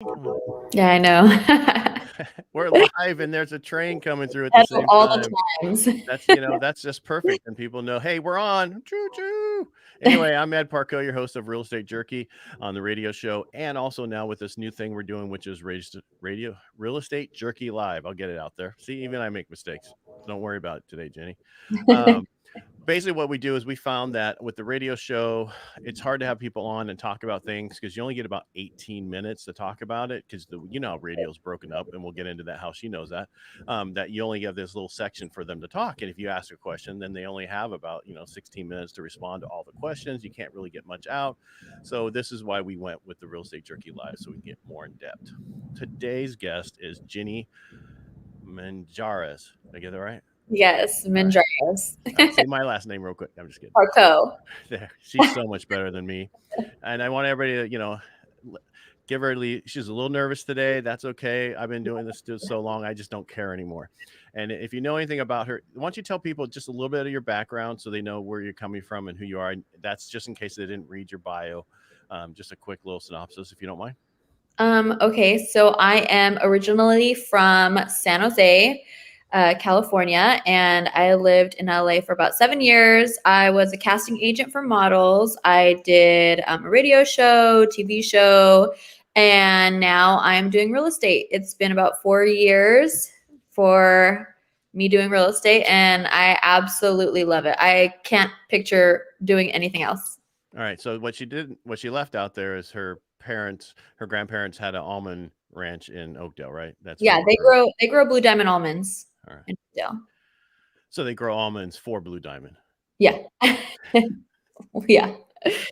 Come on. Yeah, I know. We're live and there's a train coming through at the same All the time. times. That's just perfect. And people know, hey, we're on. Choo choo. Anyway, I'm Ed Parcaut, your host of Real Estate Jerky on the radio show, and also now with this new thing we're doing, which is radio Real Estate Jerky Live. I'll get it out there. See, even I make mistakes. Don't worry about it today, Jenny. Um, Basically what we do is we found that with the radio show, it's hard to have people on and talk about things because you only get about 18 minutes to talk about it because how radio is broken up, and we'll get into that how she knows that, that you only have this little section for them to talk, and if you ask a question, then they only have about 16 minutes to respond to all the questions. You can't really get much out, so this is why we went with the Real Estate Jerky Live, so we can get more in depth. Today's guest is Ginny Minjares. Did I get that right? Yes, All right. Minjares. All right, say my last name real quick. I'm just kidding. Parco. There, she's so much better than me, and I want everybody to, give her. She's a little nervous today. That's okay. I've been doing this so long. I just don't care anymore. And if you know anything about her, why don't you tell people just a little bit of your background so they know where you're coming from and who you are. And that's just in case they didn't read your bio. Just a quick little synopsis, if you don't mind. Okay, so I am originally from San Jose, California, and I lived in LA for about 7 years. I was a casting agent for models. I did a radio show, TV show, and now I'm doing real estate. It's been about 4 years for me doing real estate, and I absolutely love it. I can't picture doing anything else. All right. So what she left out there is her grandparents had an almond ranch in Oakdale, right? That's Yeah, where they grow blue diamond almonds all right. in Oakdale. So they grow almonds for Blue Diamond. Yeah. Yeah.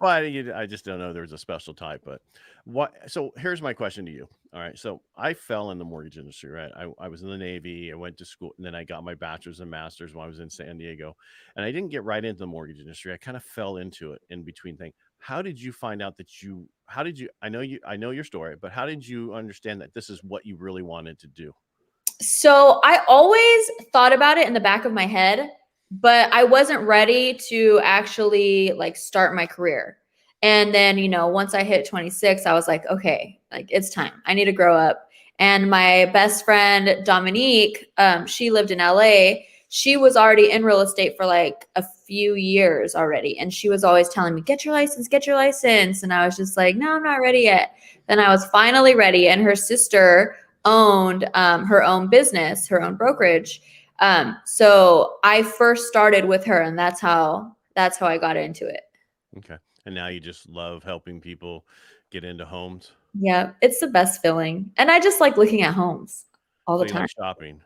Well, I just don't know. There's a special type, but what? So here's my question to you. All right. So I fell in the mortgage industry, right? I was in the Navy. I went to school, and then I got my bachelor's and master's when I was in San Diego, and I didn't get right into the mortgage industry. I kind of fell into it in between things. How did you find out that you? How did you? I know your story, but how did you understand that this is what you really wanted to do? So I always thought about it in the back of my head, but I wasn't ready to actually like start my career. And then, once I hit 26, I was like, okay, like it's time. I need to grow up. And my best friend, Dominique, she lived in LA. She was already in real estate for like a few years already. And she was always telling me, get your license, get your license. And I was just like, no, I'm not ready yet. Then I was finally ready. And her sister owned her own business, her own brokerage. So I first started with her, and that's how I got into it. Okay. And now you just love helping people get into homes. Yeah, it's the best feeling. And I just like looking at homes all So the you time. like shopping.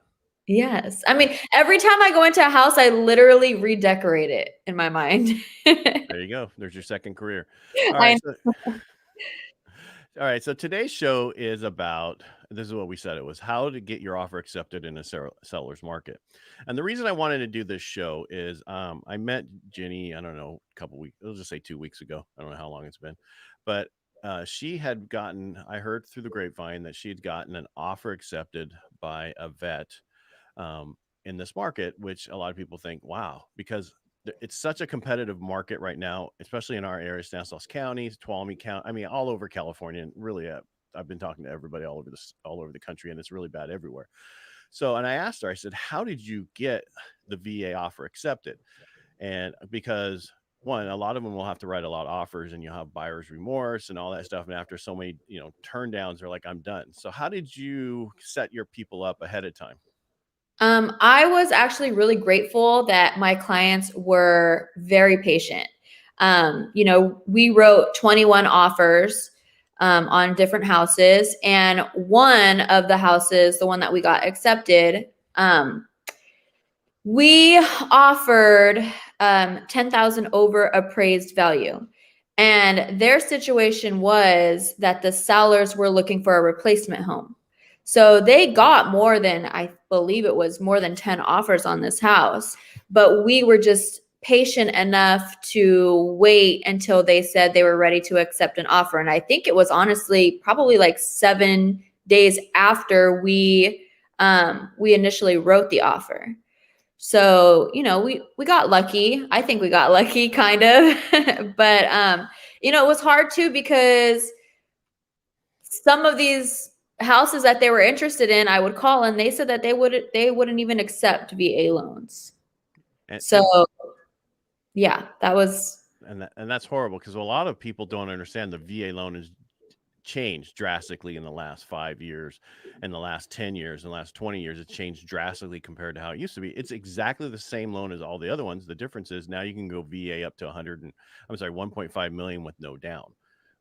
Yes. I mean, every time I go into a house, I literally redecorate it in my mind. There you go. There's your second career. All right. All right. So today's show is about, this is what we said it was, how to get your offer accepted in a seller's market. And the reason I wanted to do this show is I met Jenny, I don't know, a couple weeks, let's just say 2 weeks ago. I don't know how long it's been, but she had gotten, I heard through the grapevine that she had gotten an offer accepted by a vet in this market, which a lot of people think, wow, because it's such a competitive market right now, especially in our area, Stanislaus County, Tuolumne County. I mean, all over California, and really, I've been talking to everybody all over the country, and it's really bad everywhere. So, and I asked her, I said, how did you get the VA offer accepted? And because one, a lot of them will have to write a lot of offers, and you'll have buyer's remorse and all that stuff. And after so many, turn downs, they're like, I'm done. So, how did you set your people up ahead of time? I was actually really grateful that my clients were very patient. We wrote 21 offers on different houses, and one of the houses, the one that we got accepted, we offered $10,000 over appraised value. And their situation was that the sellers were looking for a replacement home. So they got more than, I believe it was more than 10 offers on this house, but we were just patient enough to wait until they said they were ready to accept an offer. And I think it was honestly probably like 7 days after we initially wrote the offer. So, we got lucky. I think we got lucky kind of, but, it was hard too, because some of these houses that they were interested in, I would call and they said that they wouldn't even accept VA loans. And So yeah, that was. and that's horrible because a lot of people don't understand the VA loan has changed drastically in the last 5 years, in the last 10 years, in the last 20 years. It's changed drastically compared to how it used to be. It's exactly the same loan as all the other ones. The difference is now you can go VA up to 1.5 million with no down.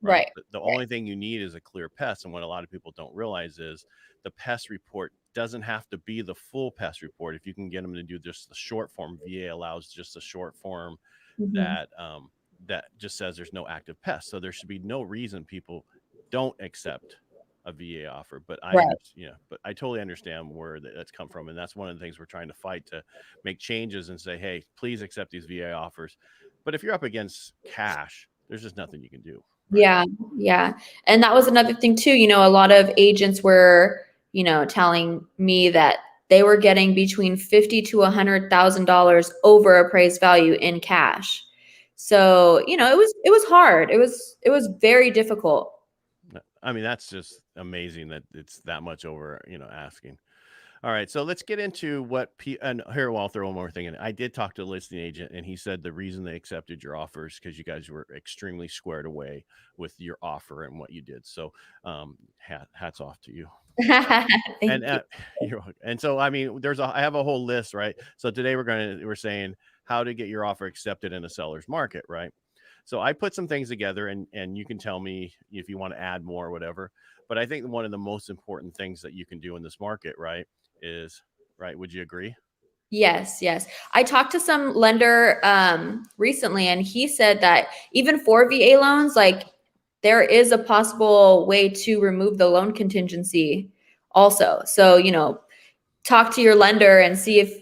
Right. Right. The only thing you need is a clear pest. And what a lot of people don't realize is the pest report doesn't have to be the full pest report. If you can get them to do just the short form, VA allows just a short form that just says there's no active pest. So there should be no reason people don't accept a VA offer. But I totally understand where that's come from. And that's one of the things we're trying to fight, to make changes and say, hey, please accept these VA offers. But if you're up against cash, there's just nothing you can do. Right? Yeah. And that was another thing too. A lot of agents were, telling me that they were getting between $50,000 to $100,000 over appraised value in cash. So, it was hard. It was very difficult. I mean, that's just amazing that it's that much over, asking. All right, so let's get into and here, I'll throw one more thing in. I did talk to a listing agent, and he said the reason they accepted your offers because you guys were extremely squared away with your offer and what you did. So, hats off to you. And and so, I mean, I have a whole list, right? So today we're saying how to get your offer accepted in a seller's market, right? So I put some things together, and you can tell me if you want to add more or whatever. But I think one of the most important things that you can do in this market, right, is, right, would you agree? Yes. I talked to some lender recently, and he said that even for VA loans, like there is a possible way to remove the loan contingency also. So, talk to your lender and see if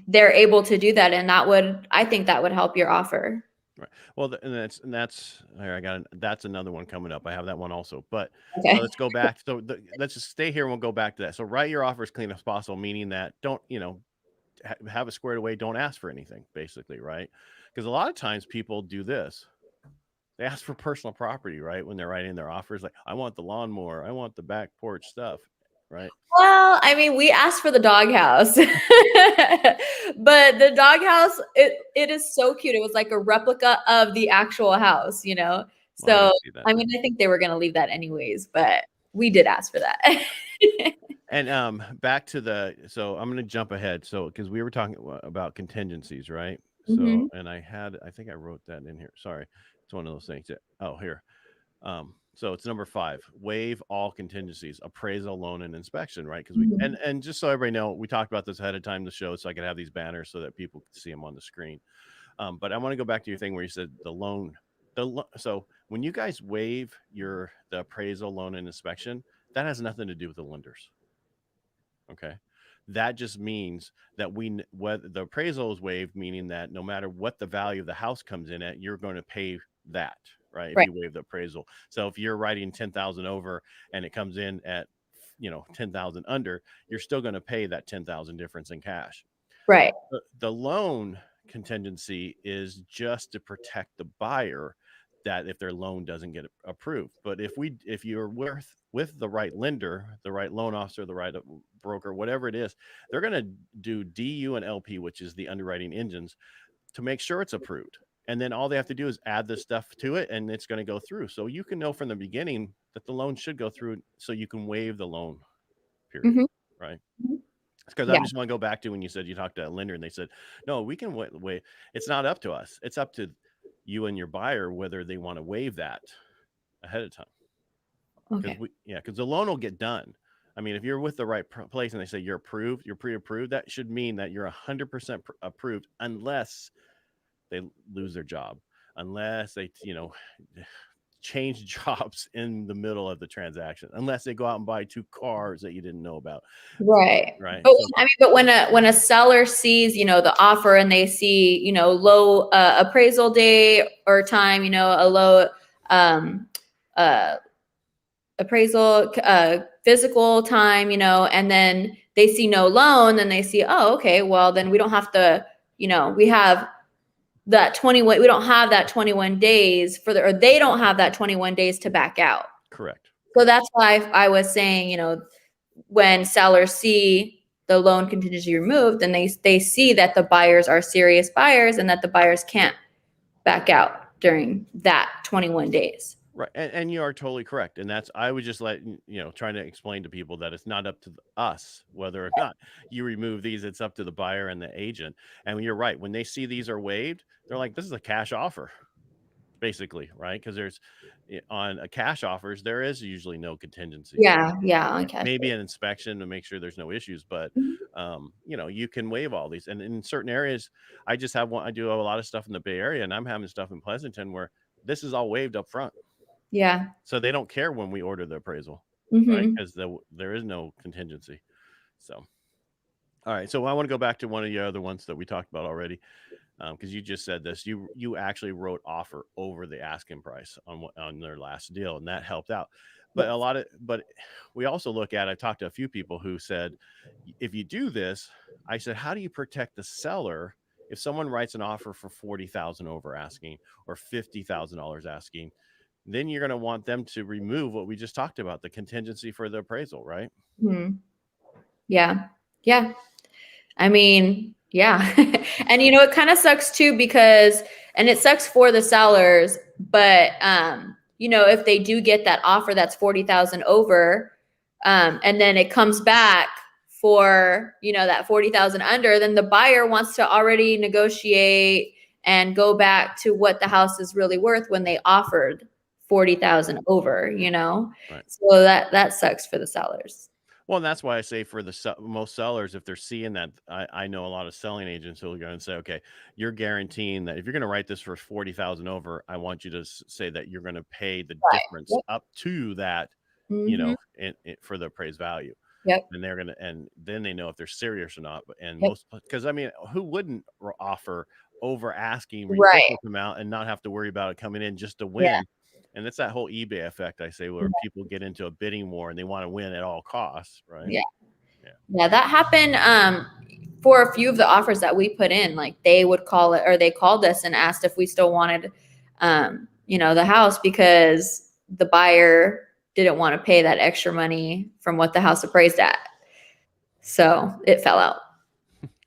they're able to do that. And I think that would help your offer. Right. Well, that's another one coming up. I have that one also, but Okay. let's go back. So let's just stay here and we'll go back to that. So write your offer as clean as possible, meaning that don't, have it squared away. Don't ask for anything, basically. Right. Because a lot of times people do this. They ask for personal property, right? When they're writing their offers, like, I want the lawnmower, I want the back porch stuff, right? Well, I mean, we asked for the doghouse, but the doghouse, it is so cute. It was like a replica of the actual house, Well, So, that. I mean, I think they were going to leave that anyways, but we did ask for that. And back to so I'm going to jump ahead. So, because we were talking about contingencies, right? So, and I think I wrote that in here. Sorry. It's one of those things here. So it's number 5, waive all contingencies, appraisal, loan, and inspection, right? Because and just so everybody know, we talked about this ahead of time in the show, so I could have these banners so that people could see them on the screen. But I want to go back to your thing where you said so when you guys waive the appraisal, loan, and inspection, that has nothing to do with the lenders. Okay. That just means that whether the appraisal is waived, meaning that no matter what the value of the house comes in at, you're going to pay that, right? If you waive the appraisal. So if you're writing 10,000 over and it comes in at 10,000 under, you're still going to pay that 10,000 difference in cash. Right. The loan contingency is just to protect the buyer, that if their loan doesn't get approved. But if you're with the right lender, the right loan officer, the right broker, whatever it is, they're going to do DU and LP, which is the underwriting engines, to make sure it's approved. And then all they have to do is add this stuff to it, and it's going to go through. So you can know from the beginning that the loan should go through, so you can waive the loan period, right? Because I just want to go back to when you said you talked to a lender and they said, no, we can waive. It's not up to us. It's up to you and your buyer whether they want to waive that ahead of time. Okay. Because the loan will get done. I mean, if you're with the right place and they say you're approved, you're pre-approved, that should mean that you're 100% approved, unless they lose their job, unless they, change jobs in the middle of the transaction, unless they go out and buy 2 cars that you didn't know about. Right. But, but when a seller sees, the offer and they see, low appraisal day or time, a low appraisal physical time, and then they see no loan, then they see, oh, okay, well, then we don't have to, we have that 21 days or they don't have that 21 days to back out. Correct. So that's why I was saying, you know, when sellers see the loan contingency removed, then they see that the buyers are serious buyers and that the buyers can't back out during that 21 days. Right. And you are totally correct. And that's, I would just trying to explain to people that it's not up to us whether or not you remove these. It's up to the buyer and the agent. And you're right. When they see these are waived, they're like, this is a cash offer, basically, right? Because there's on a cash offers, there is usually no contingency. Yeah. On cash. Maybe an inspection to make sure there's no issues, but you can waive all these. And in certain areas, I do a lot of stuff in the Bay Area, and I'm having stuff in Pleasanton where this is all waived up front. Yeah. So they don't care when we order the appraisal, Mm-hmm. right? Because there is no contingency. So, all right. So I want to go back to one of the other ones that we talked about already, because you just said this. You actually wrote offer over the asking price on their last deal, and that helped out. But but we also look at. I talked to a few people who said, if you do this, I said, how do you protect the seller if someone writes an offer for $40,000 over asking or $50,000 asking? Then you're going to want them to remove what we just talked about, the contingency for the appraisal, right? Mm-hmm. Yeah. I mean, yeah. And it kind of sucks too, because, and it sucks for the sellers, but if they do get that offer that's 40,000 over, and then it comes back for, that 40,000 under, then the buyer wants to already negotiate and go back to what the house is really worth when they offered 40,000 over, Right. So that sucks for the sellers. Well, and that's why I say for the most sellers, if they're seeing that, I know a lot of selling agents who will go and say, okay, you're guaranteeing that if you're going to write this for 40,000 over, I want you to say that you're going to pay the difference up to that, for the appraised value. Yep. And then they know if they're serious or not. And most, because I mean, who wouldn't offer over asking ridiculous amount and not have to worry about it coming in just to win? Yeah. And it's that whole eBay effect, I say, where people get into a bidding war and they want to win at all costs, right? Yeah, that happened for a few of the offers that we put in. Like they would call it, or they called us and asked if we still wanted, the house, because the buyer didn't want to pay that extra money from what the house appraised at. So it fell out.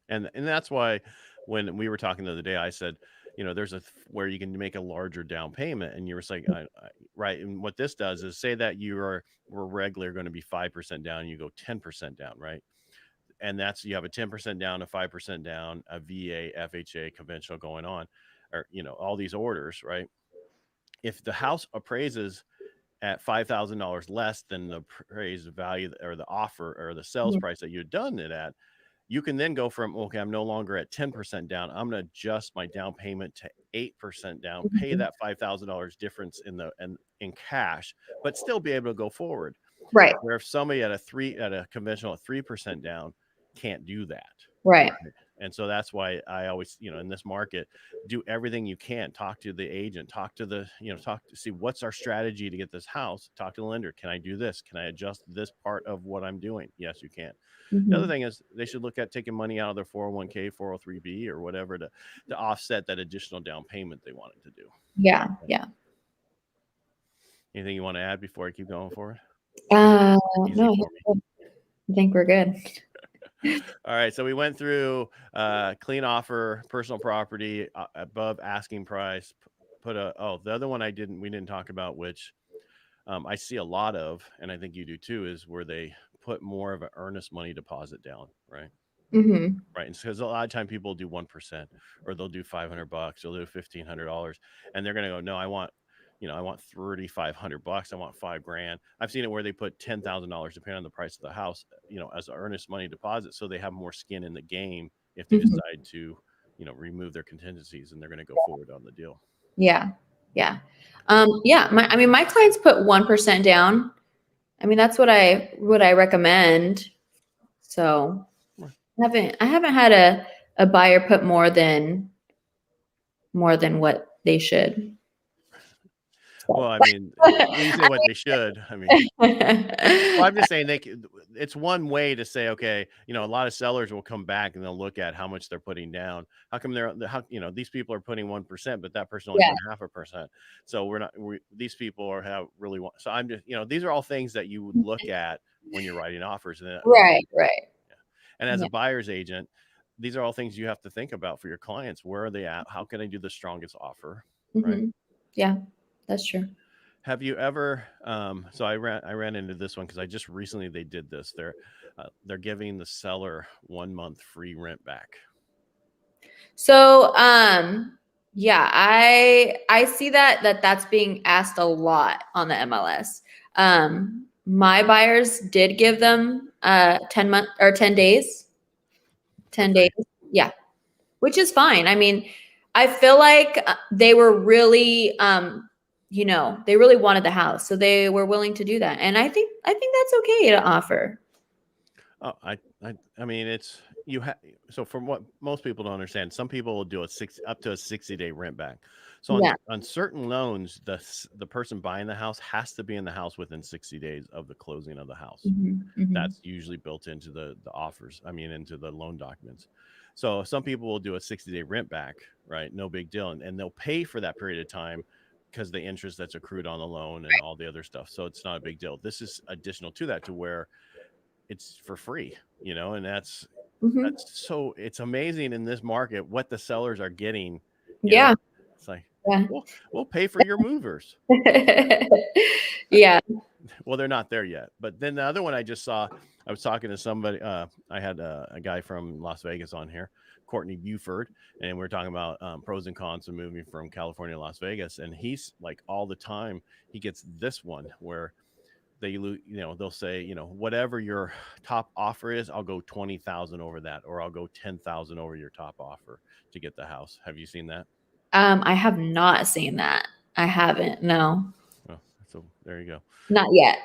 And that's why when we were talking the other day, I said, there's where you can make a larger down payment, and you were saying, right. And what this does is say that we're regularly going to be 5% down, you go 10% down, right? And you have a 10% down, a 5% down, a VA, FHA, conventional going on, or, all these orders, right? If the house appraises at $5,000 less than the appraised value or the offer or the sales price that you've done it at, you can then go from, okay, I'm no longer at 10% down. I'm going to adjust my down payment to 8% down, pay that $5,000 difference in cash, but still be able to go forward. Right. Where if somebody at a conventional at 3% down can't do that. Right. And so that's why I always, in this market, do everything you can. Talk to the agent, talk to see what's our strategy to get this house. Talk to the lender. Can I do this? Can I adjust this part of what I'm doing? Yes, you can. Mm-hmm. The other thing is they should look at taking money out of their 401k, 403b, or whatever to offset that additional down payment they wanted to do. Yeah. Anything you want to add before I keep going forward? No, I think we're good. All right. So we went through clean offer, personal property, above asking price. The other one we didn't talk about, which I see a lot of, and I think you do too, is where they put more of an earnest money deposit down, right? Mm-hmm. Right. Because a lot of time people do 1%, or they'll do $500, or they'll do $1,500, and they're going to go, no, I want $3,500. I want $5,000. I've seen it where they put $10,000, depending on the price of the house, as an earnest money deposit, so they have more skin in the game if they decide to, remove their contingencies, and they're going to go forward on the deal. Yeah. My clients put 1% down. I mean, that's what I recommend. So I haven't had a buyer put more than what they should. Well, I mean, when you say what they should, I mean, well, I'm just saying it's one way to say, okay, a lot of sellers will come back and they'll look at how much they're putting down. How come these people are putting 1%, but that person only Yeah. put 0.5%. So these people have really so I'm just, these are all things that you would look at when you're writing offers. And Right. Right. and as Yeah. a buyer's agent, these are all things you have to think about for your clients. Where are they at? How can I do the strongest offer? Right. Yeah, that's true. Have you ever? So I ran into this one because I just recently they did this. They're giving the seller 1 month free rent back. So, yeah, I see that's being asked a lot on the MLS. My buyers did give them 10 days. 10 days. Yeah. Which is fine. I mean, I feel like they were really they really wanted the house, so they were willing to do that. And I think that's okay to offer. Oh, I mean, it's you have. So from what most people don't understand, some people will do up to a 60-day rent back. So Yeah. on certain loans, the person buying the house has to be in the house within 60 days of the closing of the house. That's usually built into the offers. I mean, into the loan documents. So some people will do a 60-day rent back, right? No big deal, and they'll pay for that period of time because the interest that's accrued on the loan and all the other stuff. So it's not a big deal. This is additional to that, to where it's for free, and that's so it's amazing in this market what the sellers are getting. Yeah. It's like, Yeah. we'll pay for your movers. Yeah. Well, they're not there yet. But then the other one I just saw, I was talking to somebody. I had a guy from Las Vegas on here, Courtney Buford, and we were talking about pros and cons of moving from California to Las Vegas. And he's like, all the time he gets this one where they'll say, whatever your top offer is, I'll go 20,000 over that, or I'll go 10,000 over your top offer to get the house. Have you seen that? I have not seen that. I haven't. No. Oh, so there you go. Not yet.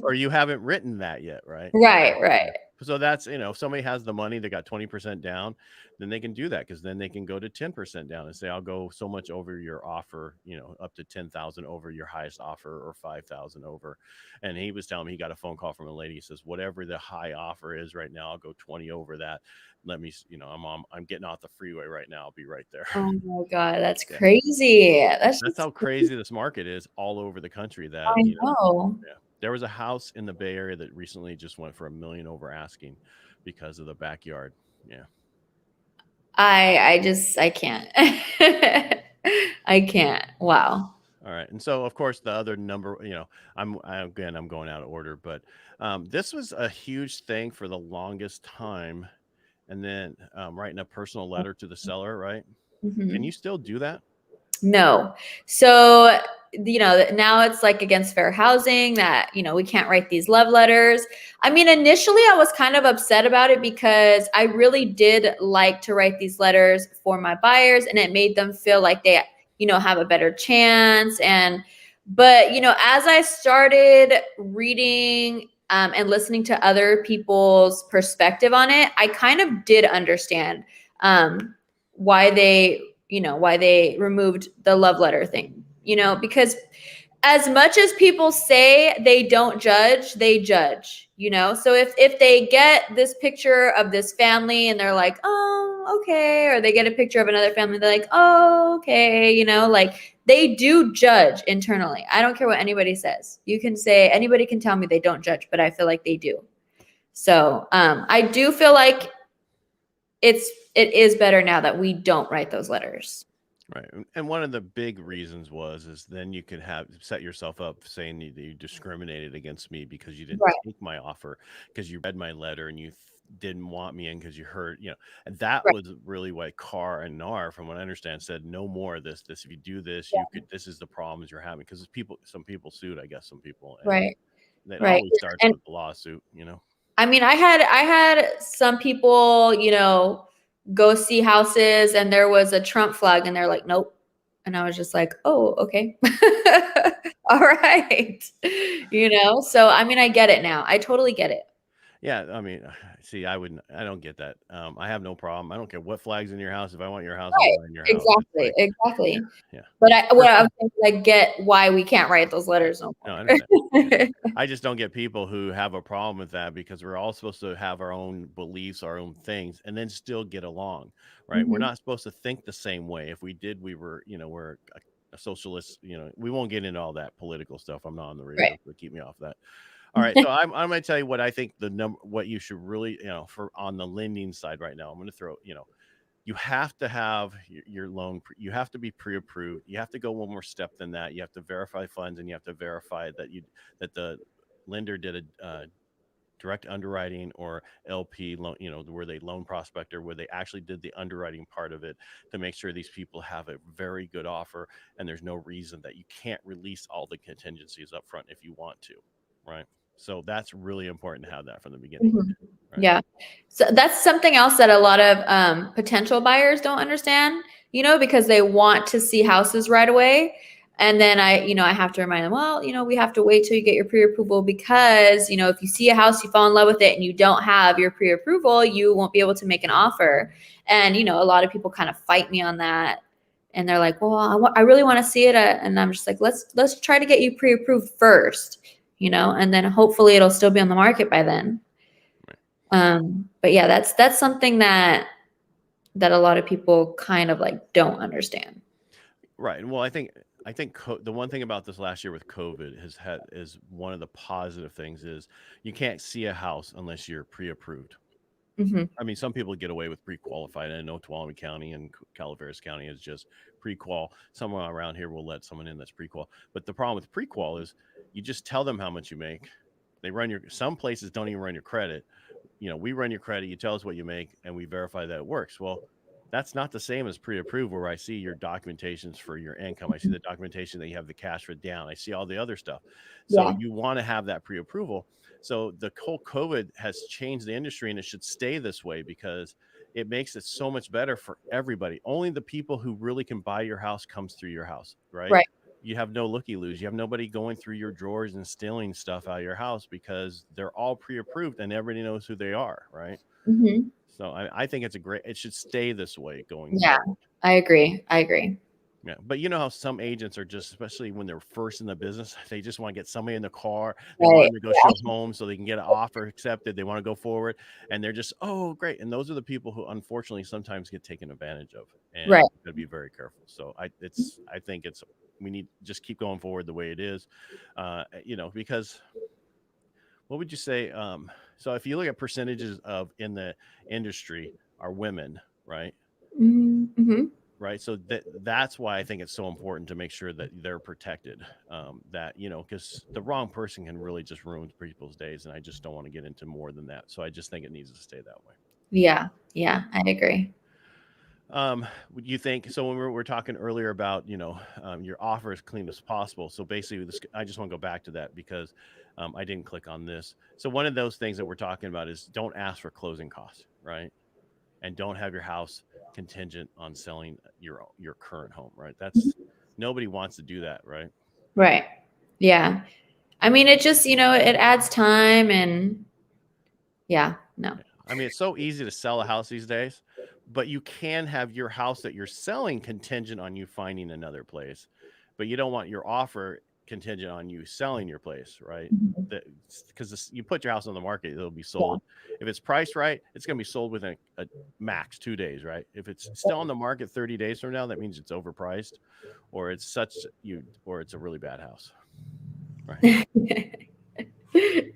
Or you haven't written that yet, right? Right. So that's, if somebody has the money, they got 20% down, then they can do that, because then they can go to 10% down and say, I'll go so much over your offer, up to 10,000 over your highest offer, or 5,000 over. And he was telling me he got a phone call from a lady. He says, whatever the high offer is right now, I'll go 20 over that. Let me, I'm getting off the freeway right now. I'll be right there. Oh my God, that's crazy. That's how crazy this market is all over the country. That I know. There was a house in the Bay Area that recently just went for $1 million over asking because of the backyard. Yeah. I can't. I can't. Wow. All right. And so, of course, the other number, I'm going out of order, but this was a huge thing for the longest time. And then writing a personal letter to the seller, right? Can you still do that? No. So, now it's like against fair housing that, we can't write these love letters. I mean, initially I was kind of upset about it because I really did like to write these letters for my buyers, and it made them feel like they, have a better chance. But, as I started reading and listening to other people's perspective on it, I kind of did understand why they removed the love letter thing, because as much as people say they don't judge, they judge, So if they get this picture of this family and they're like, oh, okay. Or they get a picture of another family, they're like, oh, okay. Like they do judge internally. I don't care what anybody says. Anybody can tell me they don't judge, but I feel like they do. So I do feel like it is better now that we don't write those letters. Right. And one of the big reasons is then you could set yourself up saying that you discriminated against me because you didn't take my offer, because you read my letter and you didn't want me in because you heard, and that was really why Carr and NAR, from what I understand, said no more of this. If you do this, this is the problems you're having, because some people sued, I guess, some people. And it always starts with a lawsuit, I mean, I had some people, go see houses and there was a Trump flag and they're like, nope. And I was just like, oh, okay. All right. So, I mean, I get it now. I totally get it. Yeah, I mean, see, I don't get that. I have no problem. I don't care what flag's in your house. If I want your house, I'm Right. buying your house. It's Exactly. like, Exactly. yeah, But what I personal. was saying is I get why we can't write those Yeah, letters no no, I more. understand. Yeah. I just don't get people who have a problem with that because we're all supposed to have our own beliefs, our own things, and then still get along, right? We're Mhm. not supposed to think the same way. If we did, we were, we're a socialist. We won't get into all that political stuff. I'm not on the Right. radio, so keep me off that. All right, so I'm going to tell you what I think what you should really, for on the lending side right now. I'm going to throw, you have to have your loan. You have to be pre-approved. You have to go one more step than that. You have to verify funds, and you have to verify that the lender did a direct underwriting or LP loan, where they loan prospector, where they actually did the underwriting part of it to make sure these people have a very good offer, and there's no reason that you can't release all the contingencies up front if you want to, right? So that's really important to have that from the beginning, Mhm. right? Yeah. So that's something else that a lot of potential buyers don't understand, because they want to see houses right away. And then I have to remind them, well, we have to wait till you get your pre-approval because, if you see a house, you fall in love with it and you don't have your pre-approval, you won't be able to make an offer. And, a lot of people kind of fight me on that. And they're like, well, I really want to see it. And I'm just like, let's try to get you pre-approved first, and then hopefully it'll still be on the market by then. Right. But yeah, that's something that a lot of people kind of like don't understand. Right. Well, I think the one thing about this last year with COVID is one of the positive things is you can't see a house unless you're pre-approved. Hmm. I mean, some people get away with pre-qualified. I know Tuolumne County and Calaveras County is just pre-qual. Someone around here will let someone in that's pre-qual. But the problem with pre-qual is you just tell them how much you make. Some places don't even run your credit. We run your credit, you tell us what you make, and we verify that it works. Well, that's not the same as pre-approved where I see your documentations for your income. I see the documentation that you have the cash for down. I see all the other stuff. So Yeah. you want to have that pre-approval. So the whole COVID has changed the industry and it should stay this way because it makes it so much better for everybody. Only the people who really can buy your house comes through your house, right? Right. You have no looky loos. You have nobody going through your drawers and stealing stuff out of your house because they're all pre-approved and everybody knows who they are, right? Hmm. So I think it should stay this way going Yeah, forward. I agree. I agree. Yeah, but you know how some agents are just, especially when they're first in the business, they just want to get somebody in the car. They want Right. them to go show homes so they can get an offer accepted. They want to go forward, and they're just, oh, great. And those are the people who, unfortunately, sometimes get taken advantage of, and Right. you got to be very careful. So I think we need just keep going forward the way it is, because what would you say? So if you look at percentages of in the industry are women, right? Mm-hmm. Right. So that's why I think it's so important to make sure that they're protected. That because the wrong person can really just ruin people's days, and I just don't want to get into more than that. So I just think it needs to stay that way. Yeah. Yeah, I agree. Would you think so? When we're talking earlier about your offer as clean as possible. So basically, I just want to go back to that because I didn't click on this. So one of those things that we're talking about is don't ask for closing costs, right? And don't have your house contingent on selling your current home, right? That's nobody wants to do that, right? Right. Yeah. I mean, it just, it adds time and yeah, no. Yeah. I mean, it's so easy to sell a house these days, but you can have your house that you're selling contingent on you finding another place, but you don't want your offer contingent on you selling your place, right? Mhm. Because you put your house on the market, it'll be Yeah. sold. If it's priced right, it's going to be sold within a max 2 days, right? If it's still on the market 30 days from now, that means it's overpriced, or or it's a really bad house, right?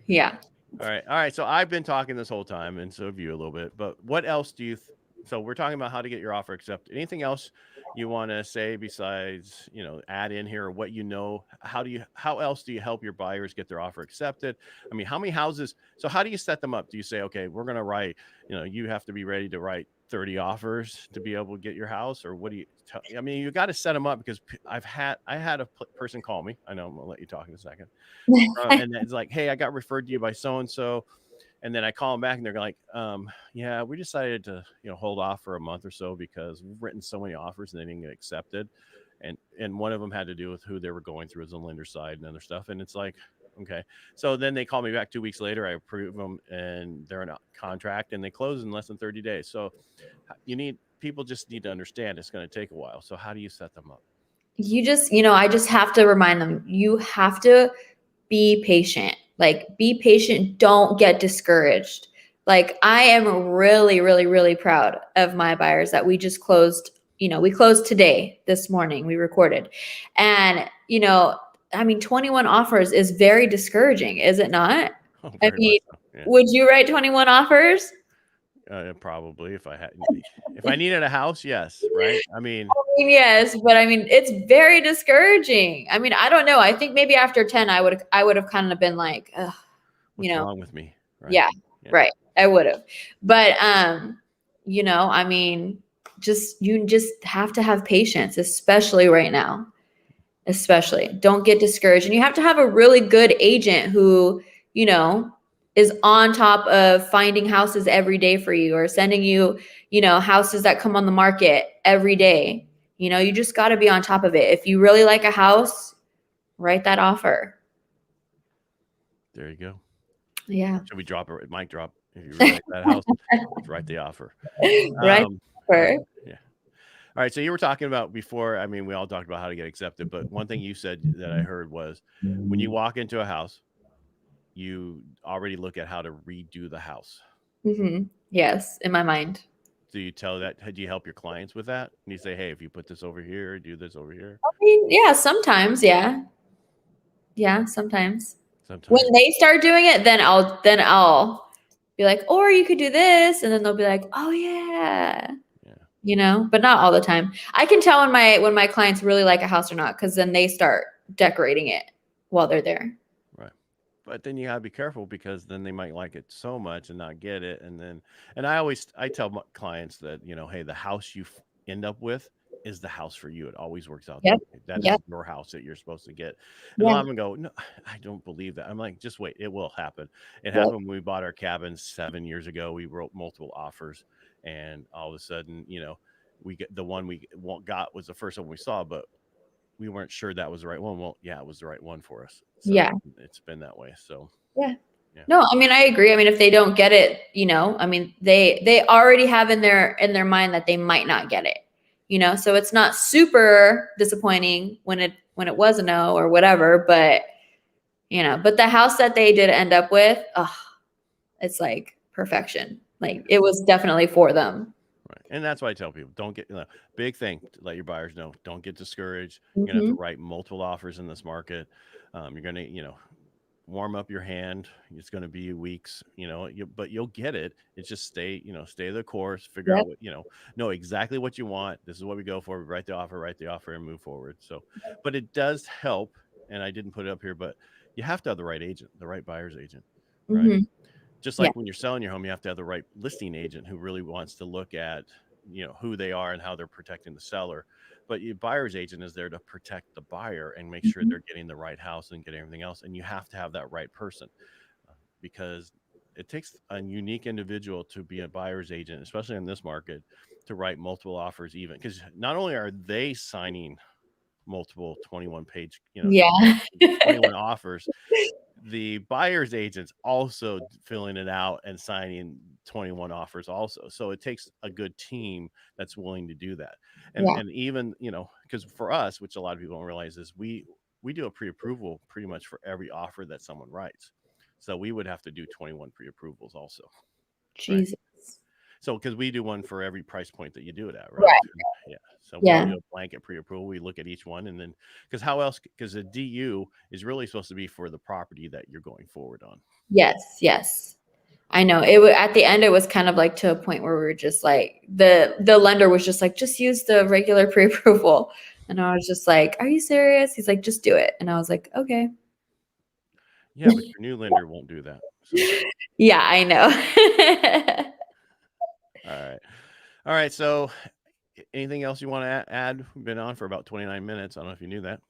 Yeah. All right. So I've been talking this whole time, and so have you a little bit. But what else do you? So we're talking about how to get your offer accepted. Anything else you want to say besides add in here or what you know? How else do you help your buyers get their offer accepted? I mean, how many houses? So how do you set them up? Do you say, okay, we're gonna write? You have to be ready to write 30 offers to be able to get your house, or what do you tell? I mean, you got to set them up because I had a person call me. I know I'm gonna let you talk in a second, and it's like, hey, I got referred to you by so and so, and then I call them back and they're like, yeah, we decided to hold off for a month or so because we've written so many offers and they didn't get accepted, and one of them had to do with who they were going through as a lender side and other stuff, and it's like, Okay. So then they call me back 2 weeks later. I approve them and they're in a contract and they close in less than 30 days. So people just need to understand it's going to take a while. So how do you set them up? I just have to remind them, you have to be patient. Like, be patient. Don't get discouraged. Like, I am really, really, really proud of my buyers that we just closed. We closed today, this morning, we recorded. And, 21 offers is very discouraging, is it not? Oh, I very much mean, so. Yeah. would you write 21 offers? Probably if I needed a house, yes. Right. I mean, Yes, but it's very discouraging. I don't know. I think maybe after 10, I would have kind of been like, ugh, what's wrong with me? Right. yeah, right. I would have. But, you just have to have patience, especially right now. Especially, don't get discouraged. And you have to have a really good agent who, is on top of finding houses every day for you, or sending you, houses that come on the market every day. You just got to be on top of it. If you really like a house, write that offer. There you go. Yeah. Should we drop a mic drop? If you really like that house, write the offer. Right. Yeah. All right. So you were talking about before. We all talked about how to get accepted, but one thing you said that I heard was when you walk into a house, you already look at how to redo the house. Mm-hmm. Yes, in my mind. Do you do you help your clients with that? And you say, hey, if you put this over here, do this over here? Yeah, sometimes. Yeah. Yeah, sometimes. Sometimes. When they start doing it, then I'll be like, or you could do this. And then they'll be like, oh yeah. But not all the time. I can tell when my clients really like a house or not, because then they start decorating it while they're there. Right. But then you gotta be careful, because then they might like it so much and not get it. And I tell my clients that, hey, the house you end up with is the house for you. It always works out. Yep. That Yep. is your house that you're supposed to get. And a lot of them go, no, I don't believe that. I'm like, just wait, it will happen. It happened when we bought our cabin 7 years ago. We wrote multiple offers, and all of a sudden, we get the one we got was the first one we saw, but we weren't sure that was the right one. Well, yeah, it was the right one for us. So Yeah. it's been that way. So yeah. No, I agree. If they don't get it, they already have in their mind that they might not get it. So it's not super disappointing when it was a no or whatever, but but the house that they did end up with, it's like perfection. Like, it was definitely for them. Right. And that's why I tell people, don't get, big thing to let your buyers know, don't get discouraged. You're going to have to write multiple offers in this market. You're going to, warm up your hand. It's going to be weeks, but you'll get it. It's just stay the course, figure out what, know exactly what you want. This is what we go for. Write the offer and move forward. So, but it does help. And I didn't put it up here, but you have to have the right agent, the right buyer's agent, right? Just like when you're selling your home, you have to have the right listing agent who really wants to look at, who they are and how they're protecting the seller. But your buyer's agent is there to protect the buyer and make sure they're getting the right house and getting everything else. And you have to have that right person, because it takes a unique individual to be a buyer's agent, especially in this market, to write multiple offers, even because not only are they signing multiple 21-page, 21 offers, the buyer's agent's also filling it out and signing 21 offers also. So it takes a good team that's willing to do that. And even, because for us, which a lot of people don't realize, is we do a pre-approval pretty much for every offer that someone writes. So we would have to do 21 pre-approvals also. Jesus. Right? So, because we do one for every price point that you do it at, right? Right. Yeah. So we do a blanket pre-approval. We look at each one, and then, because how else? Because the DU is really supposed to be for the property that you're going forward on. Yes. I know. At the end, it was kind of like to a point where we were just like, the lender was just like, just use the regular pre-approval. And I was just like, are you serious? He's like, just do it. And I was like, okay. Yeah, but your new lender won't do that. So. Yeah, I know. All right. So anything else you want to add? We've been on for about 29 minutes. I don't know if you knew that.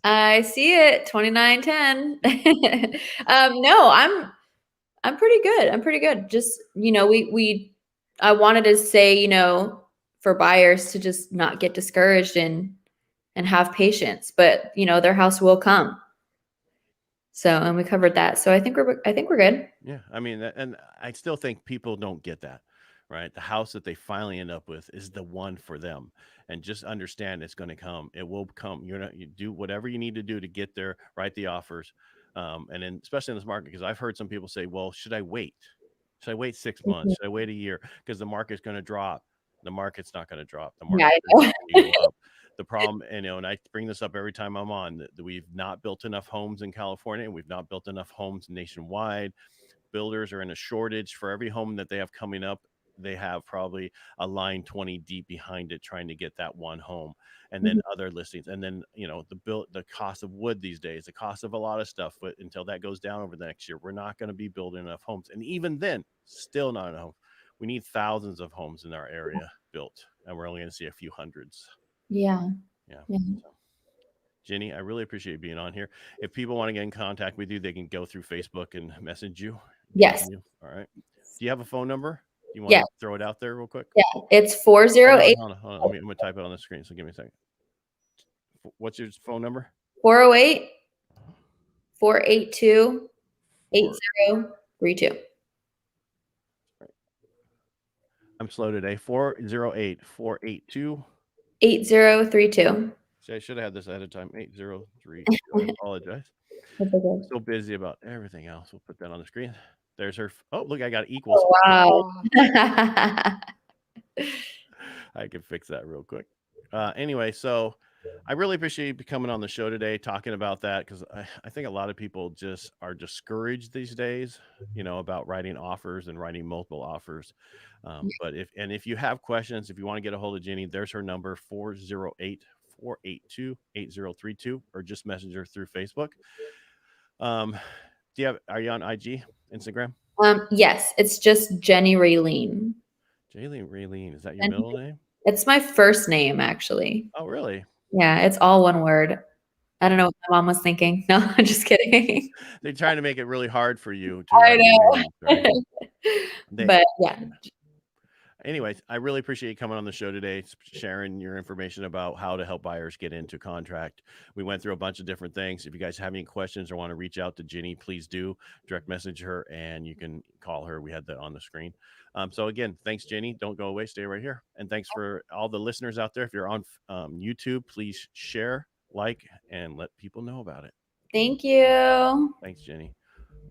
I see it. 29:10. No, I'm pretty good. I'm pretty good. Just, I wanted to say, for buyers to just not get discouraged and have patience, but their house will come. So, and we covered that. So I think we're good. Yeah, I mean, and I still think people don't get that, right? The house that they finally end up with is the one for them, and just understand it's going to come. It will come. You do whatever you need to do to get there, write the offers, and then especially in this market, because I've heard some people say, "Well, should I wait? Should I wait 6 months? Mhm. Should I wait a year? Because the market's going to drop." The market's not going to drop. The Yeah, market's I going know. to go up. The problem, and I bring this up every time I'm on, that we've not built enough homes in California, and we've not built enough homes nationwide. Builders are in a shortage. For every home that they have coming up, they have probably a line 20 deep behind it trying to get that one home, and then Mhm. other listings, and then the cost of wood these days, the cost of a lot of stuff. But until that goes down over the next year, we're not going to be building enough homes, and even then, still not enough. We need thousands of homes in our area built, and we're only going to see a few hundreds. Yeah. Yeah. Yeah. So, Jenny, I really appreciate being on here. If people want to get in contact with you, they can go through Facebook and message you, DM Yes. you. All right. Do you have a phone number? Do you want Yeah. to throw it out there real quick? Yeah. It's Hold on, 408 hold on, hold on. I'm gonna type it on the screen. So give me a second. What's your phone number? 408 482 For 8032. I'm slow today. 408-482. 8032. See, I should have had this ahead of time. 8032. I apologize. That's okay. So busy about everything else. We'll put that on the screen. There's her. Oh, look, I got equals. Oh, wow. I can fix that real quick. Anyway, so I really appreciate you coming on the show today, talking about that, because I think a lot of people just are discouraged these days, about writing offers and writing multiple offers. But if you have questions, if you want to get a hold of Jenny, there's her number, 408-482-8032, or just message her through Facebook. Are you on IG, Instagram? Yes, it's just Jenny Raylene. Raylene, is that your middle name? It's my first name, actually. Oh, really? Yeah, it's all one word. I don't know what my mom was thinking. No, I'm just kidding. They're trying to make it really hard for you to I write your know. names, right? But yeah. Anyways, I really appreciate you coming on the show today, sharing your information about how to help buyers get into contract. We went through a bunch of different things. If you guys have any questions or want to reach out to Jenny, please do direct message her, and you can call her. We had that on the screen. So again, thanks, Jenny. Don't go away. Stay right here. And thanks for all the listeners out there. If you're on YouTube, please share, like, and let people know about it. Thank you. Thanks, Jenny.